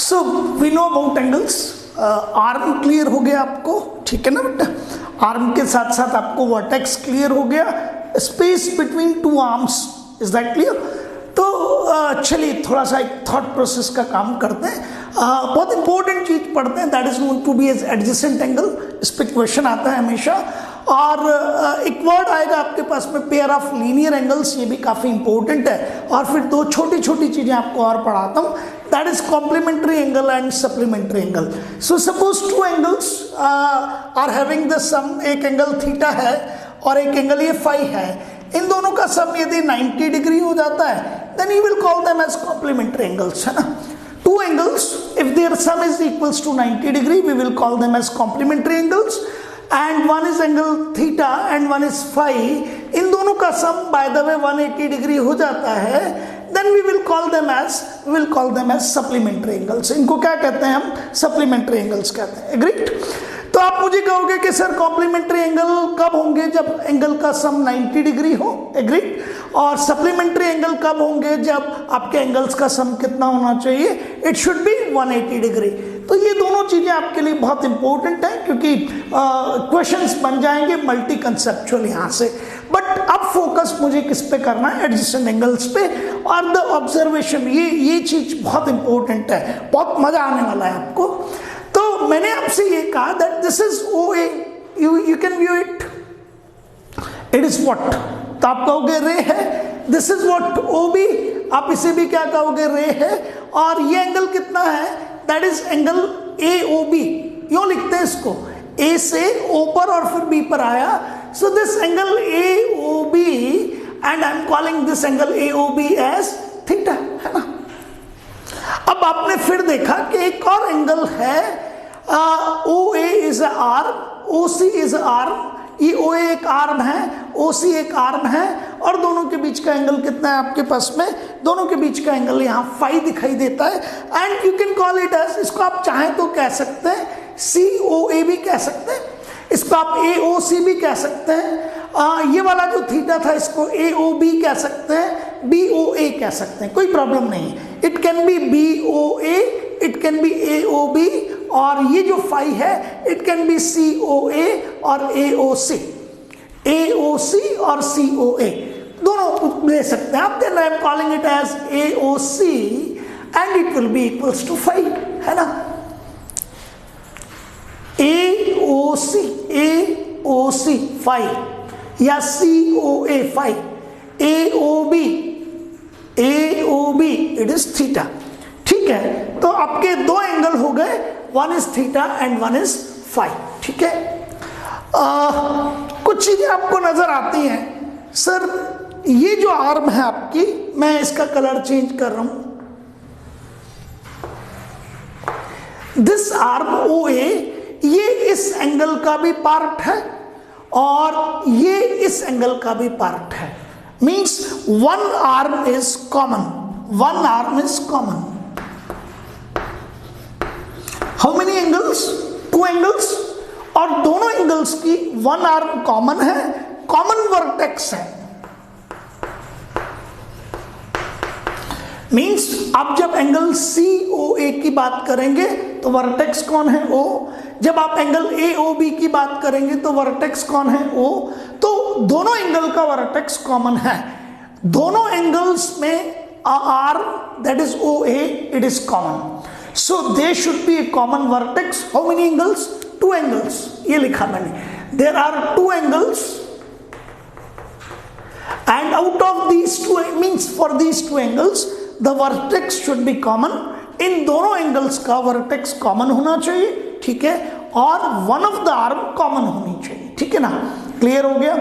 So we know about angles. Arm clear हो गया आपको, ठीक है ना बेटा। आर्म के साथ साथ आपको वर्टेक्स क्लियर हो गया, space between two arms, is that clear. तो चलिए थोड़ा सा एक थॉट प्रोसेस का काम करते हैं। बहुत इंपॉर्टेंट चीज पढ़ते हैं, that is known to be as adjacent angle. इस पे क्वेश्चन आता है हमेशा। और एक वर्ड आएगा आपके पास में, पेयर ऑफ लीनियर एंगल्स, ये भी काफी इंपॉर्टेंट है। और फिर दो छोटी छोटी चीजें आपको और पढ़ाता हूँ, that is complementary angle and supplementary angle. So suppose two angles are having the sum, एक एंगल थीटा है और एक एंगल ये फाई है। इन दोनों का सम यदि 90 डिग्री हो जाता है, then you will call them as complementary angles, है ना। Two angles, if their sum is equals to 90 degree, we will call them as complementary angles. And one is angle theta and one is phi. इन दोनों का sum by the way 180 degree हो जाता है, then we will call them as supplementary angles. इनको क्या कहते हैं हम? supplementary angles कहते हैं। Agreed? तो आप मुझे कहोगे कि सर कॉम्प्लीमेंट्री एंगल कब होंगे? जब एंगल का सम 90 डिग्री हो, एग्रीड। और सप्लीमेंट्री एंगल कब होंगे? जब आपके एंगल्स का सम कितना होना चाहिए? It should be 180 degree. तो ये दोनों चीजें आपके लिए बहुत इंपॉर्टेंट है, क्योंकि क्वेश्चंस बन जाएंगे मल्टी कंसेप्चुअल यहाँ से। बट अब फोकस मुझे किस पे करना है? एडजेसेंट एंगल्स पे। और द ऑब्जर्वेशन, ये चीज बहुत इंपॉर्टेंट है, बहुत मजा आने वाला है आपको। तो मैंने आपसे ये कहा that this is OA, you can view it, it is what? तो आप कहोगे रे है। This is what? OB, आप इसे भी क्या कहोगे? रे है। और ये एंगल कितना है? That is angle AOB। यूं लिखते हैं इसको, A से O पर और फिर B पर आया। So this angle AOB and I am calling this angle AOB as theta, है ना। अब आपने फिर देखा कि एक और एंगल है, OA is a arm, OC is a arm. ये OA एक आर्म है, OC एक आर्म है, और दोनों के बीच का एंगल कितना है आपके पास में? दोनों के बीच का एंगल यहाँ फाई दिखाई देता है। And you can call it as, इसको आप चाहें तो कह सकते हैं COA भी कह सकते हैं, इसको आप AOC भी कह सकते हैं। ये वाला जो थीटा था इसको AOB कह सकते हैं, BOA कह सकते हैं, कोई प्रॉब्लम नहीं है। It can be BOA, it can be AOB, और ये जो फाई है इट कैन बी COA और AOC, AOC और COA दोनों ले सकते हैं आप। Then I am calling it as AOC and it will be equals to phi, है ना। AOC फाई या COA phi, AOB it is theta, ठीक है। तो आपके दो एंगल हो गए, one is theta and one is phi, ठीक है। कुछ चीजें आपको नजर आती हैं। सर ये जो आर्म है आपकी, मैं इसका कलर चेंज कर रहा हूं, दिस आर्म OA, ये इस एंगल का भी पार्ट है और ये इस एंगल का भी पार्ट है। Means one arm is common, one arm is common. How many angles? Two angles, और दोनों एंगल्स की वन आर्म कॉमन है, कॉमन वर्टेक्स है। मीन्स आप जब एंगल COA की बात करेंगे तो वर्टेक्स कौन है? O। जब आप एंगल AOB की बात करेंगे तो वर्टेक्स कौन है? O। तो दोनों एंगल का वर्टेक्स कॉमन है, दोनों एंगल्स में arm that is OA, it is common. So they should be a common vertex. How many angles? Two angles, ये लिखा मैंने। There are two angles and out of these two, means for these two angles the vertex should be common। इन दोनों angles का vertex common होना चाहिए, ठीक है, और one of the arm common होनी चाहिए, ठीक है ना। क्लियर हो गया?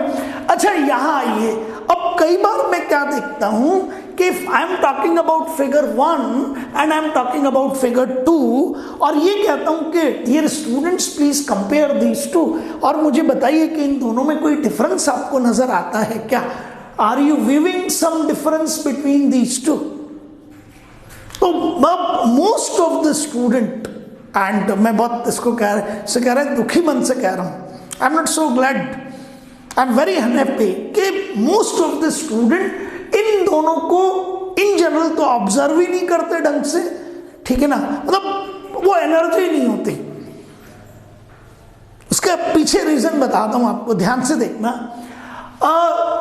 अच्छा यहाँ आइए, अब कई बार मैं क्या देखता हूं कि I am talking about figure 1 and I am talking about figure 2, और ये कहता हूं कि dear students please compare these two, और मुझे बताइए कि इन दोनों में कोई डिफरेंस आपको नजर आता है क्या? Are you viewing some difference between these two? तो most of the student, and मैं बहुत इसको कह रहे हैं, दुखी मन से कह रहा हूँ, I'm not so glad, I'm very unhappy कि most of the student इन दोनों को इन जनरल तो ऑब्जर्व ही नहीं करते ढंग से, ठीक है ना, मतलब वो एनर्जी नहीं होती। उसके पीछे रीजन बताता हूं आपको, ध्यान से देखना।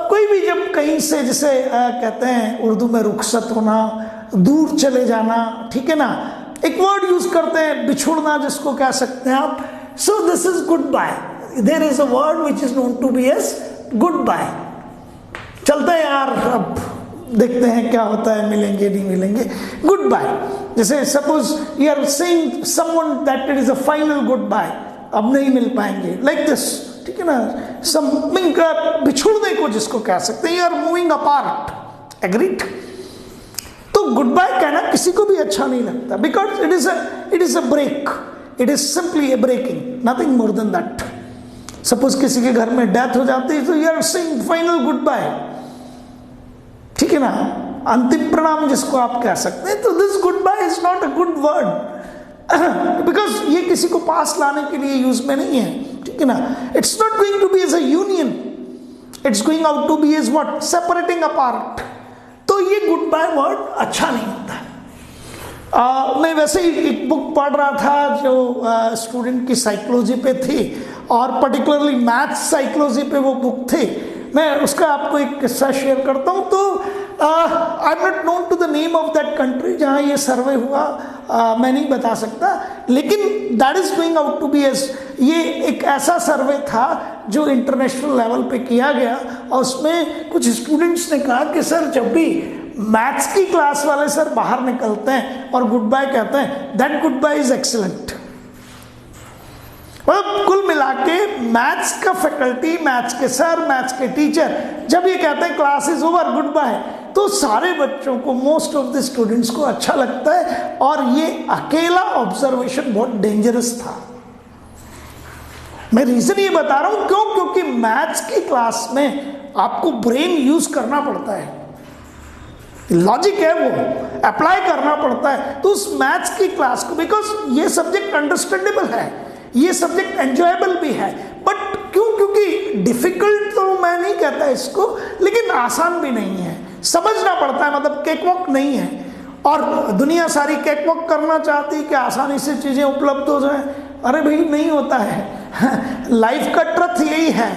कोई भी जब कहीं से, जैसे कहते हैं उर्दू में रुखसत होना, दूर चले जाना, ठीक है ना, एक वर्ड यूज करते हैं बिछुड़ना, जिसको कह सकते हैं आप। So this is good bye. There is a word which is known to be as good bye. चलते हैं यार, अब देखते हैं क्या होता है, मिलेंगे नहीं मिलेंगे, गुड बाय। जैसे suppose you are saying someone that it is a final good bye, अब नहीं मिल पाएंगे, लाइक दिस, ठीक है ना, समथिंग बिछुड़ने को जिसको कह सकते हैं, you are moving apart, agreed. तो गुड बाय कहना किसी को भी अच्छा नहीं लगता, because it is a break, it is simply a breaking, nothing more than that. Suppose किसी के घर में डेथ हो जाती है तो you are saying final good bye, ठीक है ना, अंतिम प्रणाम जिसको आप कह सकते हैं। तो this good bye is not a good word, because ये किसी को पास लाने के लिए यूज में नहीं है, ठीक है ना। It's not going to be as a union, it's going out to be as what, separating apart. तो ये गुड बाय वर्ड अच्छा नहीं होता है। मैं वैसे ही एक बुक पढ़ रहा था जो स्टूडेंट की साइकोलॉजी पे थी, और पर्टिकुलरली मैथ्स साइकोलॉजी पे वो बुक थी। मैं उसका आपको एक किस्सा शेयर करता हूँ। तो I am not known to the name of that country जहाँ ये सर्वे हुआ, मैं नहीं बता सकता, लेकिन that is going out to be as, ये एक ऐसा सर्वे था जो इंटरनेशनल लेवल पे किया गया, और उसमें कुछ स्टूडेंट्स ने कहा कि सर जब भी मैथ्स की क्लास वाले सर बाहर निकलते हैं और गुड बाय कहते हैं, that good bye is excellent. मतलब कुल मिला के मैथ्स का फैकल्टी, मैथ्स के सर, मैथ्स के टीचर जब ये कहते हैं class is over good bye, तो सारे बच्चों को, मोस्ट ऑफ द स्टूडेंट्स को अच्छा लगता है। और ये अकेला ऑब्जर्वेशन बहुत डेंजरस था। मैं रीजन ये बता रहा हूं क्यों, क्योंकि मैथ्स की क्लास में आपको ब्रेन यूज करना पड़ता है, लॉजिक है वो अप्लाई करना पड़ता है। तो उस मैथ्स की क्लास को, बिकॉज ये सब्जेक्ट अंडरस्टैंडेबल है, ये सब्जेक्ट एंजॉयबल भी है, बट क्यों, क्योंकि डिफिकल्ट तो मैं नहीं कहता इसको, लेकिन आसान भी नहीं है, समझना पड़ता है, मतलब केक वॉक नहीं है। और दुनिया सारी केक वॉक करना चाहती है कि आसानी से चीज़ें उपलब्ध हो जाए, अरे भाई नहीं होता है। लाइफ का ट्रथ यही है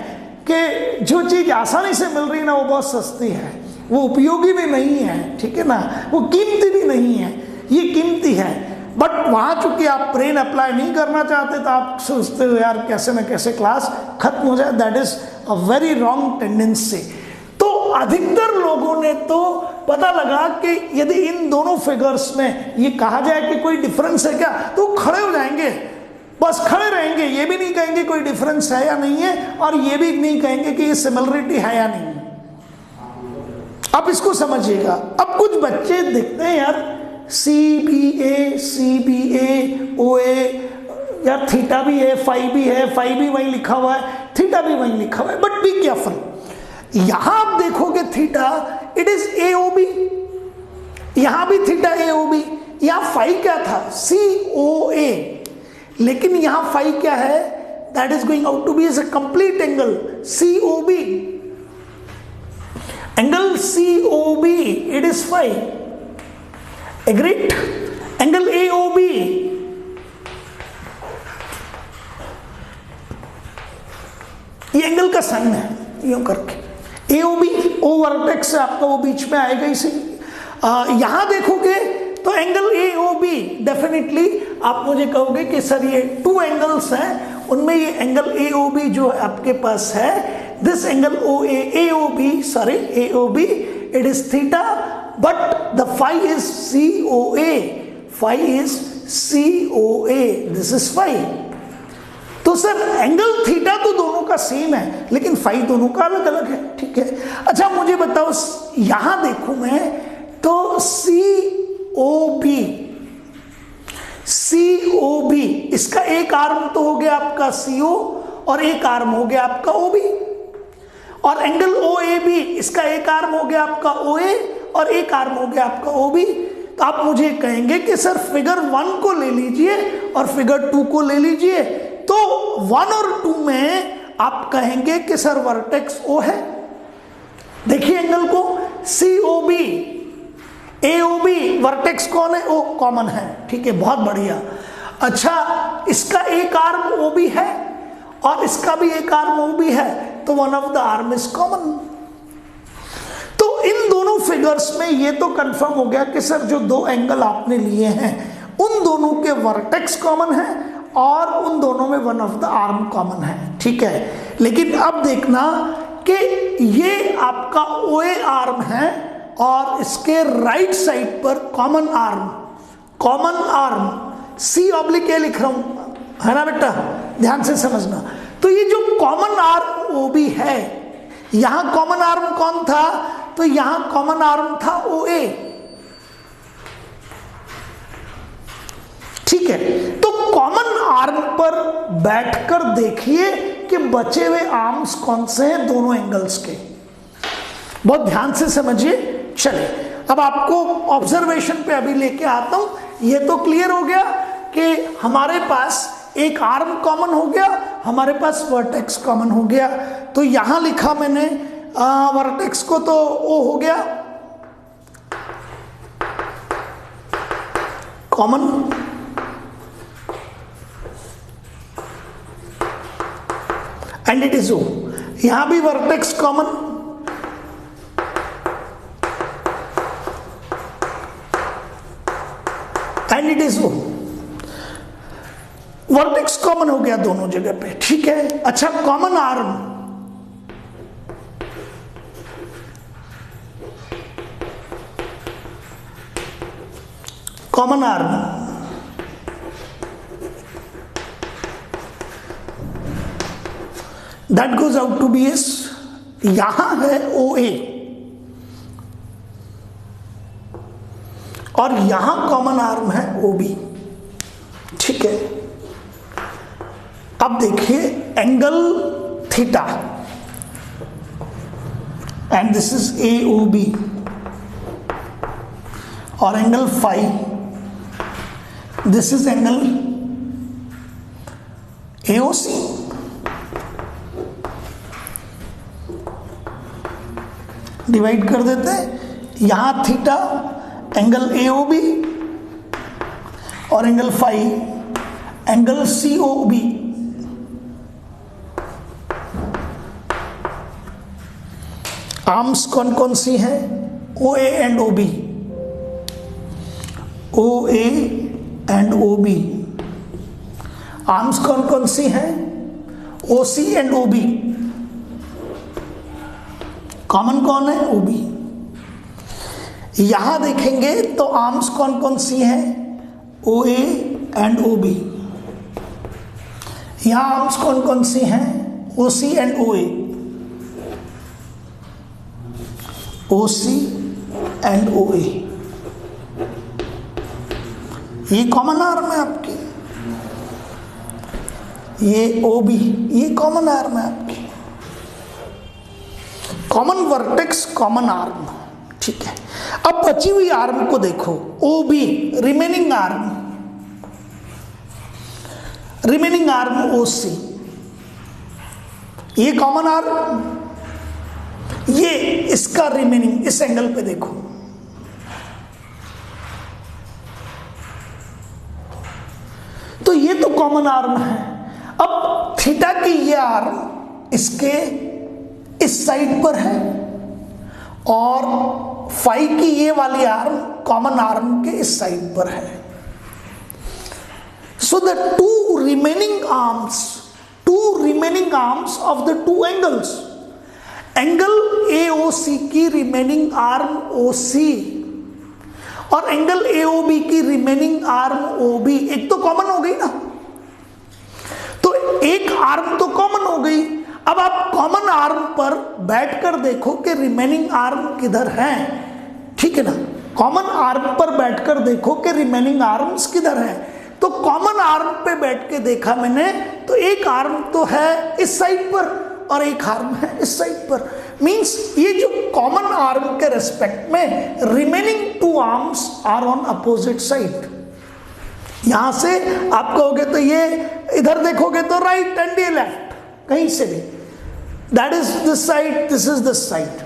कि जो चीज़ आसानी से मिल रही है ना, वो बहुत सस्ती है, वो उपयोगी भी नहीं है, ठीक है ना, वो कीमती भी नहीं है, ये कीमती है। बट वहाँ चूंकि आप ब्रेन अप्लाई नहीं करना चाहते, तो आप सोचते हो यार कैसे न कैसे क्लास खत्म हो जाए, that is a very wrong tendency. तो अधिकतर लोगों ने तो पता लगा कि यदि इन दोनों फिगर्स में ये कहा जाए कि कोई डिफरेंस है क्या, तो खड़े हो जाएंगे, बस खड़े रहेंगे, ये भी नहीं कहेंगे कोई डिफरेंस है या नहीं है, और ये भी नहीं कहेंगे कि ये सिमिलरिटी है या नहीं। आप इसको समझिएगा। अब कुछ बच्चे देखते हैं यार CBA, OA, यार थीटा भी है, फाई भी है, फाई भी वहीं लिखा हुआ है, थीटा भी वहीं लिखा हुआ है, बट बी केयरफुल। यहां आप देखोगे थीटा, इट इज AOB, यहां भी थीटा AOB, यहां फाई क्या था, COA, लेकिन यहां फाई क्या है, that is going out to be as a complete angle COB, angle COB, it is phi, agreed. Angle AOB, ये एंगल का साइन है, यूं करके AOB, O वर्टेक्स से आपका वो बीच में आएगा इसी। यहां देखोगे तो एंगल AOB, डेफिनेटली आप मुझे कहोगे कि सर ये 2 एंगल्स हैं, उनमें ये एंगल AOB जो आपके पास है, this angle AOB, it is theta, but the phi is COA, phi is COA, this is phi। तो सर एंगल थीटा तो दोनों का सेम है, लेकिन फाई दोनों का अलग अलग है, ठीक है। अच्छा मुझे बताओ, यहां देखूं मैं तो COB, इसका एक आर्म तो हो गया आपका CO, और एक आर्म हो गया आपका OB। और एंगल OAB, इसका एक आर्म हो गया आपका OA, और एक आर्म हो गया आपका OB। तो आप मुझे कहेंगे कि सर फिगर 1 को ले लीजिए और फिगर 2 को ले लीजिए, तो 1 और 2 में आप कहेंगे कि सर वर्टेक्स O है। देखिए एंगल को, COB, AOB वर्टेक्स कौन है? ओ कॉमन है, ठीक है, बहुत बढ़िया। अच्छा, इसका एक आर्म OB है और इसका भी एक आर्म OB है, तो one of the arm is common. तो इन दोनों फिगर्स में ये तो कंफर्म हो गया कि सर जो दो एंगल आपने लिए हैं उन दोनों के वर्टेक्स कॉमन है और उन दोनों में one of the arm common है, ठीक है। लेकिन अब देखना कि ये आपका OA आर्म है और इसके राइट साइड पर कॉमन आर्म C/A लिख रहा हूं, है ना बेटा, ध्यान से समझना। तो ये जो कॉमन आर्म OB है, यहां कॉमन आर्म कौन था? तो यहां कॉमन आर्म था OA, ठीक है। तो कॉमन आर्म पर बैठकर देखिए कि बचे हुए आर्म्स कौन से हैं दोनों एंगल्स के, बहुत ध्यान से समझिए। चलिए अब आपको ऑब्जर्वेशन पे अभी लेके आता हूं। ये तो क्लियर हो गया कि हमारे पास एक आर्म कॉमन हो गया, हमारे पास वर्टेक्स कॉमन हो गया। तो यहां लिखा मैंने वर्टेक्स को तो O हो गया common, and it is O। यहां भी vertex common, and it is O। Vertex common हो गया दोनों जगह पे, ठीक है। अच्छा, common arm, that goes out to be as. यहां है OA और यहां कॉमन आर्म है OB, ठीक है। अब देखिए angle theta, and this is AOB, और angle phi, this is angle AOC। Divide कर देते हैं, यहां थीटा एंगल AOB और angle phi angle COB। Arms कौन कौन सी हैं? OA and OB, OA and OB। Arms कौन कौन सी हैं? OC and OB। कॉमन कौन है? OB। यहां देखेंगे तो आर्म्स कौन कौन सी हैं? OA and OB। यहां आर्म्स कौन कौन सी हैं? OC and OA, OC and OA। ये कॉमन आर्म है आपकी, ये OB, ये कॉमन आर्म है आपकी। कॉमन वर्टेक्स, कॉमन आर्म, ठीक है। अब बची हुई आर्म को देखो, OB रिमेनिंग आर्म OC, ये कॉमन आर्म, ये इसका रिमेनिंग, इस एंगल पे देखो, तो ये तो कॉमन आर्म है। अब थीटा की ये आर्म इसके इस साइड पर है और फाई की ये वाली आर्म कॉमन आर्म के इस साइड पर है। So the two remaining arms of the two angles, angle AOC की रिमेनिंग आर्म OC और एंगल AOB की रिमेनिंग आर्म OB, एक तो कॉमन हो गई ना, तो एक आर्म तो कॉमन हो गई। अब आप कॉमन आर्म पर बैठकर देखो कि रिमेनिंग आर्म किधर है, ठीक है ना। कॉमन आर्म पर बैठकर देखो कि रिमेनिंग आर्म्स किधर है। तो कॉमन आर्म पे बैठ के देखा मैंने, तो एक आर्म तो है इस साइड पर और एक आर्म है इस साइड पर। मींस ये जो कॉमन आर्म के रेस्पेक्ट में remaining two arms are on opposite side. यहां से आप कहोगे तो ये इधर देखोगे तो राइट एंड ये लेफ्ट, कहीं से भी, that is this side, this is this side.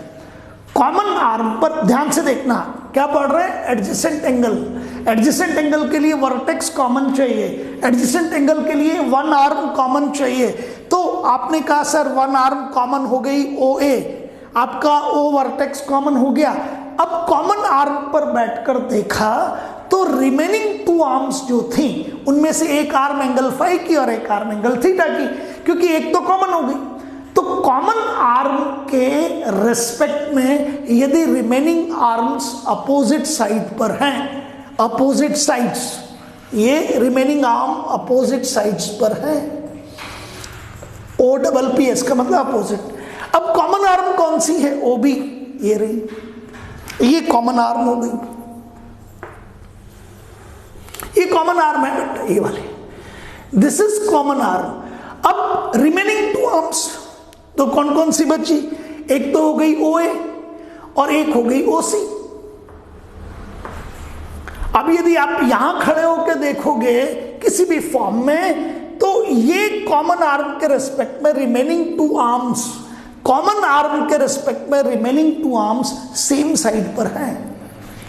Common arm पर ध्यान से देखना, क्या पढ़ रहे हैं? Adjacent angle. एडजेसेंट एंगल के लिए वर्टेक्स कॉमन चाहिए, एडजेसेंट एंगल के लिए वन आर्म कॉमन चाहिए। तो आपने कहा सर वन आर्म कॉमन हो गई OA, आपका O वर्टेक्स कॉमन हो गया। अब कॉमन आर्म पर बैठकर देखा तो रिमेनिंग 2 आर्म्स जो थी उनमें से एक आर्म एंगल फाई की और एक आर्म एंगल थीटा की, क्योंकि एक तो कॉमन हो गई। तो कॉमन आर्म के रेस्पेक्ट में यदि रिमेनिंग आर्म्स अपोजिट साइड पर हैं, अपोजिट साइड्स, ये रिमेनिंग आर्म अपोजिट साइड्स पर है, OPPS का मतलब अपोजिट। अब कॉमन आर्म कौन सी है? OB, ये रही, ये कॉमन आर्म हो गई, ये कॉमन आर्म है बेटा, ये वाले, दिस इज कॉमन आर्म। अब रिमेनिंग 2 आर्म्स तो कौन कौन सी बची? एक तो हो गई OA और एक हो गई OC। अब यदि आप यहां खड़े होकर देखोगे किसी भी फॉर्म में, तो ये कॉमन आर्म के रेस्पेक्ट में रिमेनिंग 2 आर्म्स, कॉमन आर्म के रेस्पेक्ट में रिमेनिंग 2 आर्म्स सेम साइड पर हैं,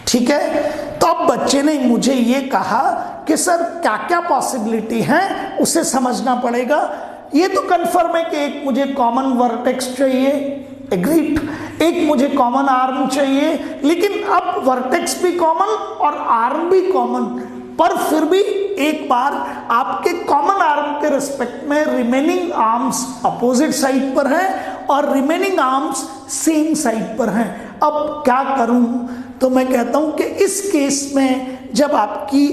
ठीक है। तो अब बच्चे ने मुझे ये कहा कि सर क्या क्या पॉसिबिलिटी है उसे समझना पड़ेगा। ये तो कंफर्म है कि एक मुझे कॉमन वर्टेक्स चाहिए, एग्रीड, एक मुझे कॉमन आर्म चाहिए, लेकिन अब वर्टेक्स भी कॉमन और आर्म भी कॉमन, पर फिर भी एक बार आपके कॉमन आर्म के रिस्पेक्ट में रिमेनिंग आर्म्स अपोजिट साइड पर हैं और रिमेनिंग आर्म्स सेम साइड पर हैं। अब क्या करूं? तो मैं कहता हूं कि इस केस में जब आपकी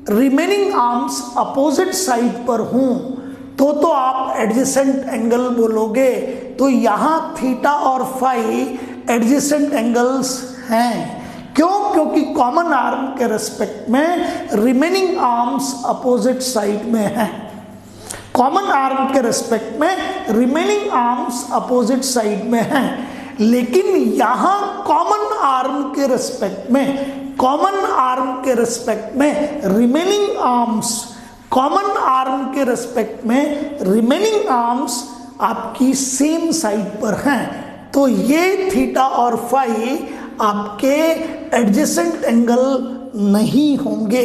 रिमेनिंग आर्म्स अपोजिट साइड पर हों तो आप एडजेसेंट एंगल बोलोगे। तो यहां थीटा और फाई एडजेसेंट एंगल्स हैं। क्यों? क्योंकि कॉमन आर्म के रेस्पेक्ट में रिमेनिंग आर्म्स अपोजिट साइड में हैं। कॉमन आर्म के रेस्पेक्ट में रिमेनिंग आर्म्स अपोजिट साइड में हैं, लेकिन यहां कॉमन आर्म के रेस्पेक्ट में, कॉमन आर्म के रेस्पेक्ट में रिमेनिंग आर्म्स, कॉमन आर्म के रेस्पेक्ट में रिमेनिंग आर्म्स आपकी सेम साइड पर हैं। तो ये थीटा और फाई आपके एडजेसेंट एंगल नहीं होंगे।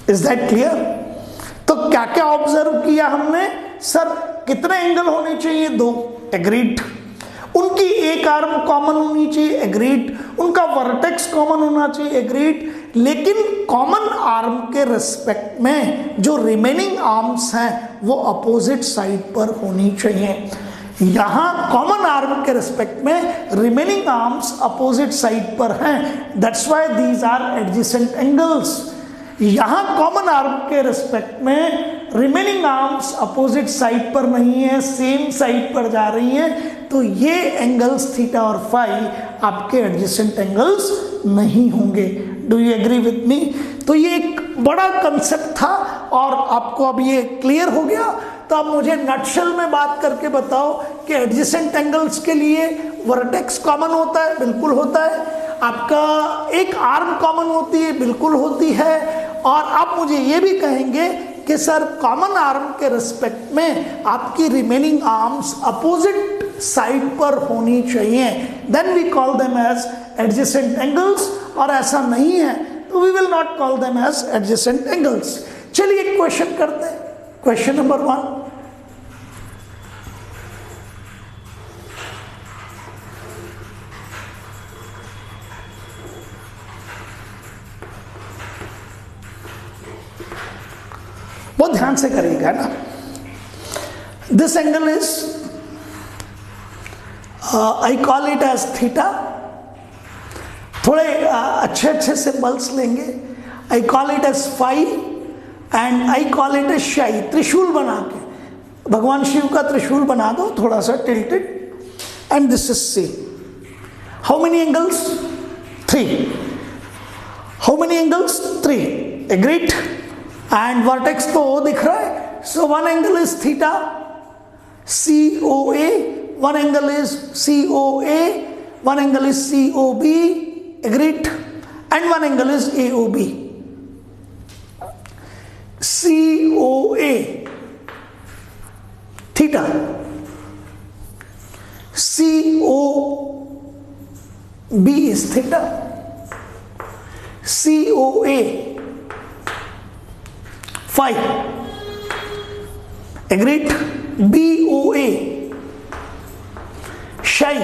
Is that clear? तो क्या क्या ऑब्जर्व किया हमने? सर कितने एंगल होने चाहिए? 2, एग्रीड। उनकी एक आर्म कॉमन होनी चाहिए, एग्रीड। उनका वर्टेक्स कॉमन होना चाहिए, एग्रीड। लेकिन कॉमन आर्म के रेस्पेक्ट में जो रिमेनिंग आर्म्स हैं वो अपोजिट साइड पर होनी चाहिए। यहां कॉमन आर्म के रिस्पेक्ट में रिमेनिंग आर्म्स अपोजिट साइड पर हैं, that's why these are adjacent angles. यहां कॉमन आर्म के रिस्पेक्ट में रिमेनिंग आर्म्स अपोजिट साइड पर नहीं है, सेम साइड पर जा रही हैं, तो ये एंगल्स थीटा और फाई आपके एडजेसेंट एंगल्स नहीं होंगे। Do you agree with me? तो ये एक बड़ा कंसेप्ट था और आपको अब ये क्लियर हो गया। तो अब मुझे नटशेल में बात करके बताओ कि एडजेसेंट एंगल्स के लिए वर्टेक्स कॉमन होता है? बिल्कुल होता है। आपका एक आर्म कॉमन होती है? बिल्कुल होती है। और आप मुझे ये भी कहेंगे कि सर कॉमन आर्म के रिस्पेक्ट में आपकी रिमेनिंग आर्म्स अपोजिट साइड पर होनी चाहिए, then we call them as adjacent angles. और ऐसा नहीं है तो we will not call them as adjacent angles. चलिए एक क्वेश्चन करते हैं, क्वेश्चन नंबर 1। बहुत ध्यान से करिएगा ना। This angle is I call it as theta. थोड़े अच्छे अच्छे सिंबल्स लेंगे। I call it as phi and I call it as psi. त्रिशूल बना के, भगवान शिव का त्रिशूल बना दो थोड़ा सा tilted, and this is C. How many angles? 3। How many angles? 3। Agreed? And vertex तो ओ दिख रहा है, so one angle is theta COA, one angle is COA, one angle is COB, agreed, and one angle is AOB. COA theta, COB is theta, COA 5, agreed. BOA shy,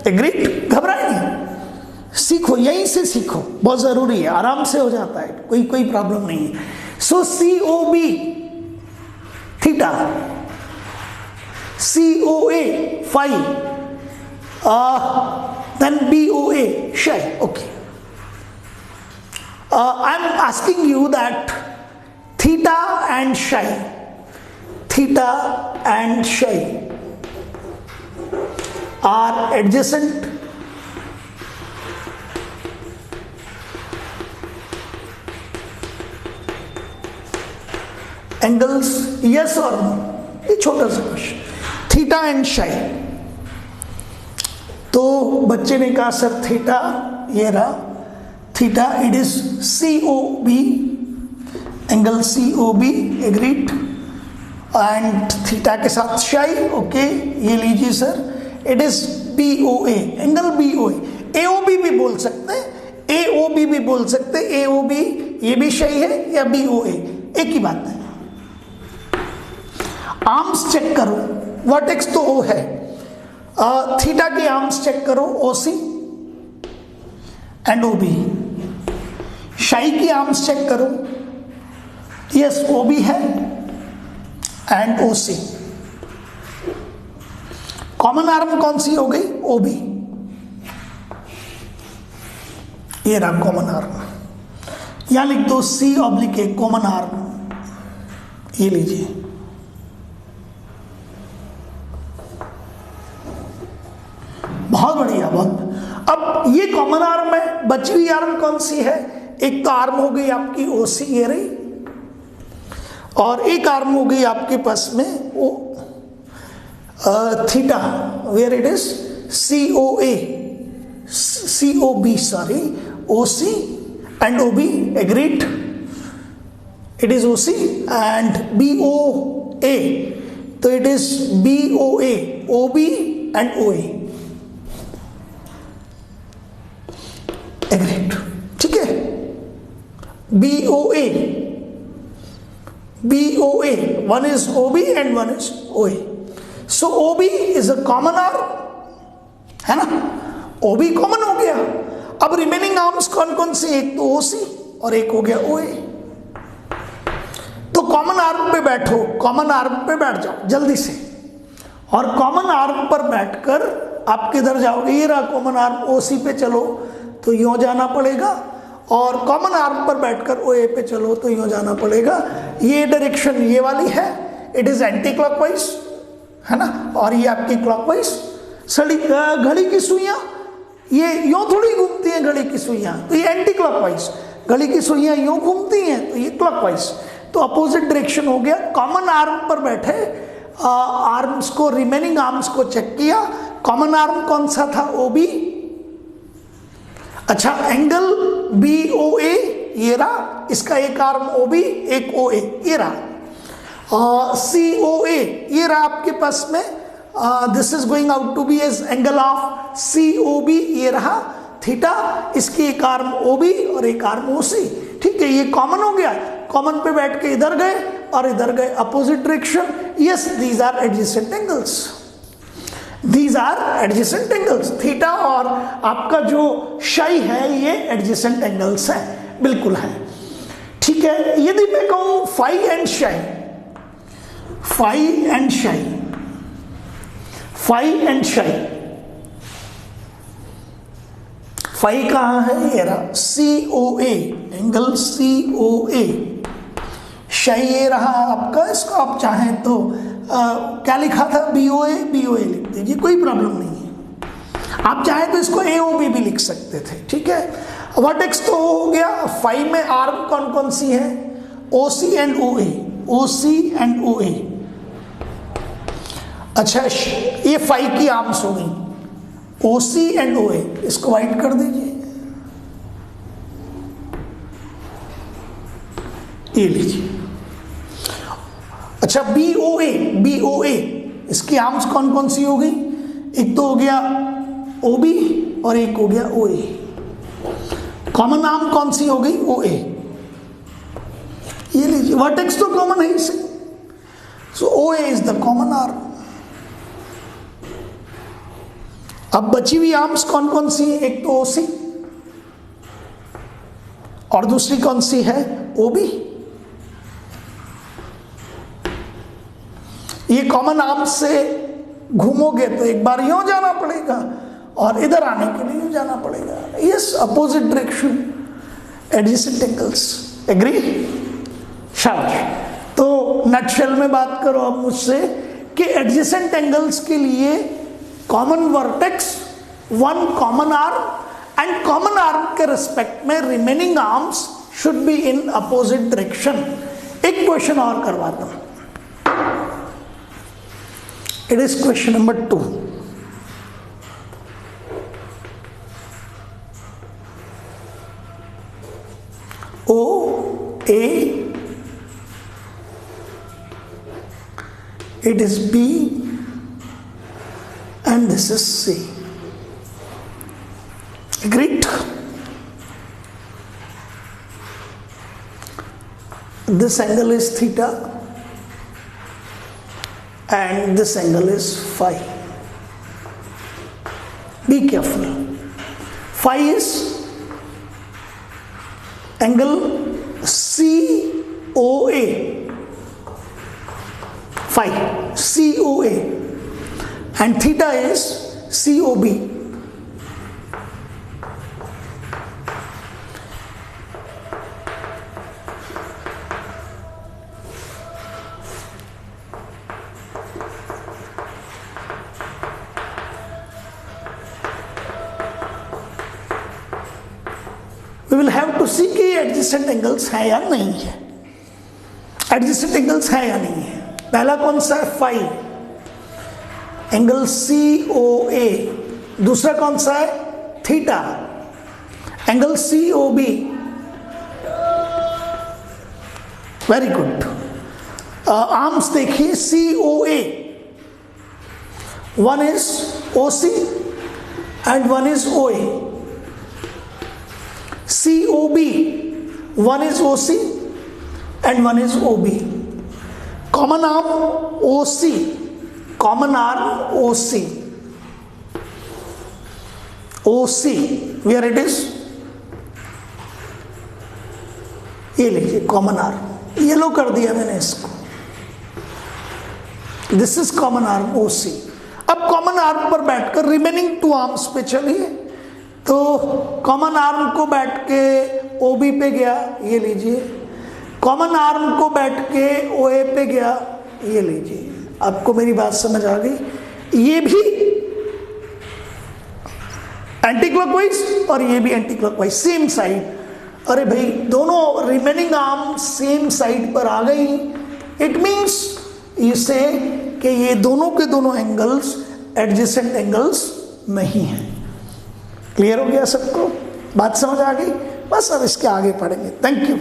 agreed. घबराए नहीं, सीखो, यहीं से सीखो, बहुत जरूरी है, आराम से हो जाता है, कोई प्रॉब्लम नहीं है. सो COB theta, COA 5, then BOA shy. Okay. I'm asking you that theta and psi are adjacent. Angles, yes or no? ये छोटा सा क्वेश्चन. Theta and psi. तो बच्चे ने कहा सर थीटा, ये रहा theta, it is COB, angle COB, agreed. And theta के साथ psi, ओके, ये लीजिए sir, it is BOA, angle BOA. AOB भी बोल सकते हैं, AOB भी बोल सकते हैं, AOB ये भी psi है या BOA, एक ही बात है. आर्म्स चेक करो, वर्टेक्स तो O है, थीटा के आर्म्स चेक करो, OC एंड OB. psi की आर्म्स चेक करो, यस OB है एंड OC. कॉमन आर्म कौन सी हो गई? OB. ये रहा कॉमन आर्म, यहां लिख दो C/A कॉमन आर्म, ये लीजिए. बहुत बढ़िया, बहुत. अब ये कॉमन आर्म है, बची हुई आर्म कौन सी है? एक तो आर्म हो गई आपकी OC, ये रही, और एक आर्म हो गई आपके पास में वो theta, where it is COB, sorry, OC and OB, agreed. It is OC and BOA, तो it is BOA, OB and OA, agreed. ठीक है. BOA, one is OB and one is OA. So OB is a common arm, है ना? OB common हो गया. अब remaining arms कौन कौन से? एक तो OC और एक हो गया OA. तो कॉमन आर्म पे बैठो, कॉमन आर्म पे बैठ जाओ जल्दी से, और कॉमन आर्म पर बैठकर आप किधर जाओगे? ये रहा कॉमन आर्म, OC पे चलो तो यूं जाना पड़ेगा, और कॉमन आर्म पर बैठकर OA पे चलो तो यूं जाना पड़ेगा. ये डायरेक्शन ये वाली है, इट इज एंटी क्लॉकवाइज, है ना, और ये आपकी क्लॉकवाइज. घड़ी की सुइयां ये यूं थोड़ी घूमती हैं, घड़ी की सुइयां तो ये एंटी क्लॉकवाइज, घड़ी की सुइयां यूं घूमती हैं तो ये क्लॉकवाइज. तो अपोजिट डायरेक्शन हो गया. कॉमन आर्म पर बैठे, आर्म्स को, रिमेनिंग आर्म्स को चेक किया. कॉमन आर्म कौन सा था? OB. अच्छा, एंगल BOA ये रहा, इसका एक आर्म OB, एक OA, ये रहा. COA ये रहा आपके पास में, this is going out to be as angle of COB, ये रहा थीटा, इसकी एक आर्म OB और एक आर्म OC. ठीक है, ये कॉमन हो गया. कॉमन पे बैठ के इधर गए और इधर गए, opposite direction. Yes, these are adjacent angles, These are adjacent angles. Theta और आपका जो psi है ये एडजेसेंट एंगल्स है, बिल्कुल है. ठीक है. यदि मैं कहूं phi and psi, phi कहां है? ये रहा COA, एंगल COA. psi ये रहा आपका, इसको आप चाहें तो क्या लिखा था? BOA लिख दीजिए, कोई प्रॉब्लम नहीं है. आप चाहें तो इसको AOB भी लिख सकते थे. ठीक है. वर्टेक्स तो हो गया. phi में आर्म कौन कौन सी है? OC and OA. अच्छा, ये phi की आर्म्स हो गई, OC एंड OA. इसको वाइट कर दीजिए, ये लीजिए. अच्छा, BOA, इसकी आर्म्स कौन कौन सी हो गई? एक तो हो गया OB, और एक हो गया ओ ए। कॉमन आर्म कौन सी हो गई? ओ ए। ये लीजिए वर्टेक्स तो कॉमन है इसे, सो ओ ए इज द कॉमन आर्म। अब बची हुई आर्म्स कौन कौन सी है? एक तो ओ सी और दूसरी कौन सी है? O B. ये कॉमन आर्म से घूमोगे तो एक बार यूं जाना पड़ेगा और इधर आने के लिए यूं जाना पड़ेगा। Yes, opposite direction, adjacent angles. Agree? शाबाश। तो नटशेल में बात करो अब मुझसे कि एडजेसेंट एंगल्स के लिए common vertex, one common arm and common arm के रिस्पेक्ट में remaining arms should be in opposite direction. एक क्वेश्चन और करवाता हूं, it is question number 2। O A, it is B, and this is C. Agreed? This angle is theta and this angle is phi. Be careful. Phi is angle COA. Phi COA, and theta is COB. We will have to see कि adjacent angles है या नहीं है। Adjacent angles है या नहीं है। पहला कौन सा है? Phi, angle COA। दूसरा कौन सा है? Theta, angle COB। Very good. Arms देखिए, COA, one is OC and one is OA। COB, one is OC and one is OB. Common arm OC, common arm OC. OC, where it is? ये लीजिए common arm, yellow कर दिया मैंने इसको। This is common arm OC। अब common arm पर बैठकर remaining two arms पे चलिए। तो कॉमन आर्म को बैठ के OB पे गया, ये लीजिए। कॉमन आर्म को बैठ के OA पे गया, ये लीजिए। आपको मेरी बात समझ आ गई? ये भी एंटी क्लॉकवाइज और ये भी एंटी क्लॉकवाइज, सेम साइड। अरे भाई, दोनों रिमेनिंग आर्म सेम साइड पर आ गई। इट मीन्स इसे कि ये दोनों के दोनों एंगल्स एडजेसेंट एंगल्स नहीं हैं। क्लियर हो गया सबको? बात समझ आ गई? बस अब इसके आगे पढ़ेंगे। Thank you.